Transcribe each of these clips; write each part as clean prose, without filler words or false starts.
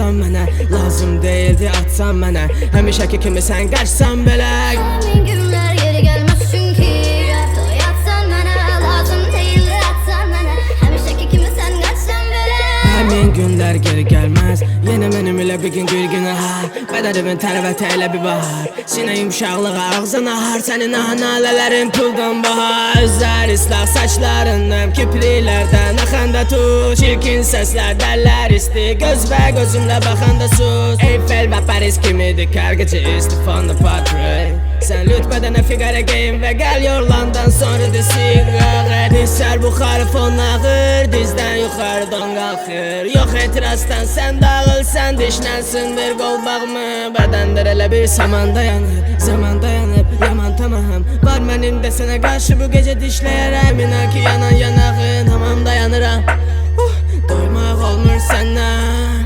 yazsan mənə, lazım deyildi atsan mənə, həmişəki kimi sən qaçsan belə. Həmin günlər geri gəlməz çünki yatsan mənə, lazım deyildi atsan mənə, həmişəki kimi sən qaçsan belə. Həmin günlər geri gəlməz, yenə mənim ilə bir gün bir gün ahar, bədənimin tərəvəti elə bir bahar, sinə yumşaqlığı ağzın ahar, sənin ahanalələrin puldan bahar. Üzər islah saçlarından, kipriklərdən axanda tuş, çirkin səslər dəllər isti, göz və gözümlə baxanda sus. Eyfel və Paris kimidir, kərgəcə istifanlı portrait. Sən lütfədənə fiqara geyin və gəl yorlandan sonra da siqaret. Dizlər buxarı fon ağır, dizdən yuxarıdan qalxır. Yox etirazdan sən dağılsan, dişlənsindir qolbağımı. Bədəndir elə bir saman dayanır, zaman dayanıb, yaman tamahım. Var mənim də sənə qarşı bu gecə dişləyərəm, inan ki yanan yanağın, hamam dayanıram. Doymaq olmur səndən,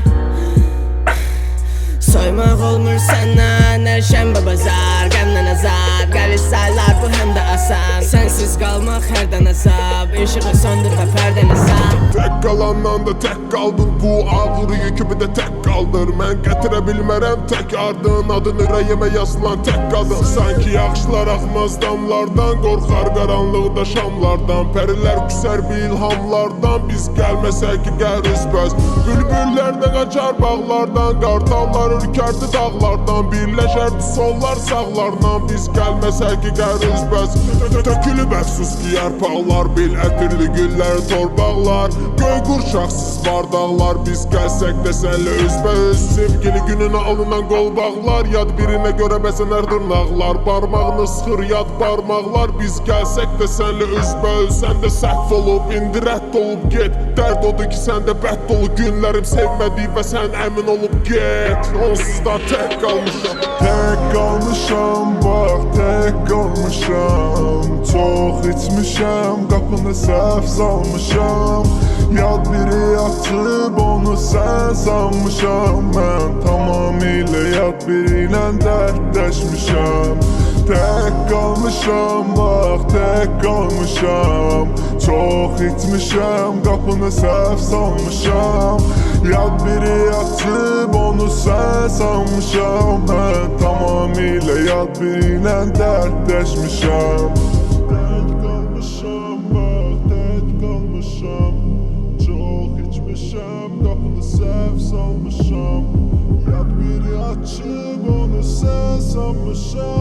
soymaq olmur səndən. Hər şənbə bazar, qəmlə nazar, gəlir saylar bu həm də asan. Sənsiz qalmaq hərdən azab, işığı söndür və pərdəni sar. Tek qalandan da tek qaldın, bu ağır yükümü də tek qaldır. Mən gətirə bilmərəm tek ardın, adın ürəyimə yazılan tek qadın. Sanki yaxşılar axmaz damlardan, qorxar qaranlıqda şamlardan. Pərilər küsər bir ilhamlardan, biz gəlməsək ki gəriz bəz. Bülbüllər də qaçar bağlardan, qartallar ürkərdi dağlardan. Birləşərdi sollar sağlardan, biz gəlməsək ki gəriz bəz. Tökülüb əfsus ki yarpaqlar, bil ətirli güllər torbaqlar. Göy qurşaqsız bardaqlar, biz gəlsək də sənlə üzbəüz. Sevgili gününə alınan qolbaqlar, yad birinə görə məsənər dırnaqlar. Barmağını sıxır yad barmaqlar, biz gəlsək də sənlə üzbəüz. Sən də səhv olub, indi rədd olub get. Dərd odur ki səndə bəd dolu günlərim sevmədi və sən əmin olub get. Onsuz da tək qalmışam. Tek qalmışam, bax tek qalmışam. Çox içmişəm, qapını səhv salmışam. Yad biri açıb onu sən sanmışam. Mən tamamilə yad biri ilə dərdləşmişəm. Tek qalmışam, bax tek qalmışam. Çox içmişəm, qapını səhv salmışam. Yad biri açıb onu sən sanmışam. Mən tamamilə yad biri ilə dərdləşmişəm. Tek qalmışam, bax tek qalmışam. Çox içmişəm, qapını səhv salmışam. Yad biri açıb onu sən sanmışam.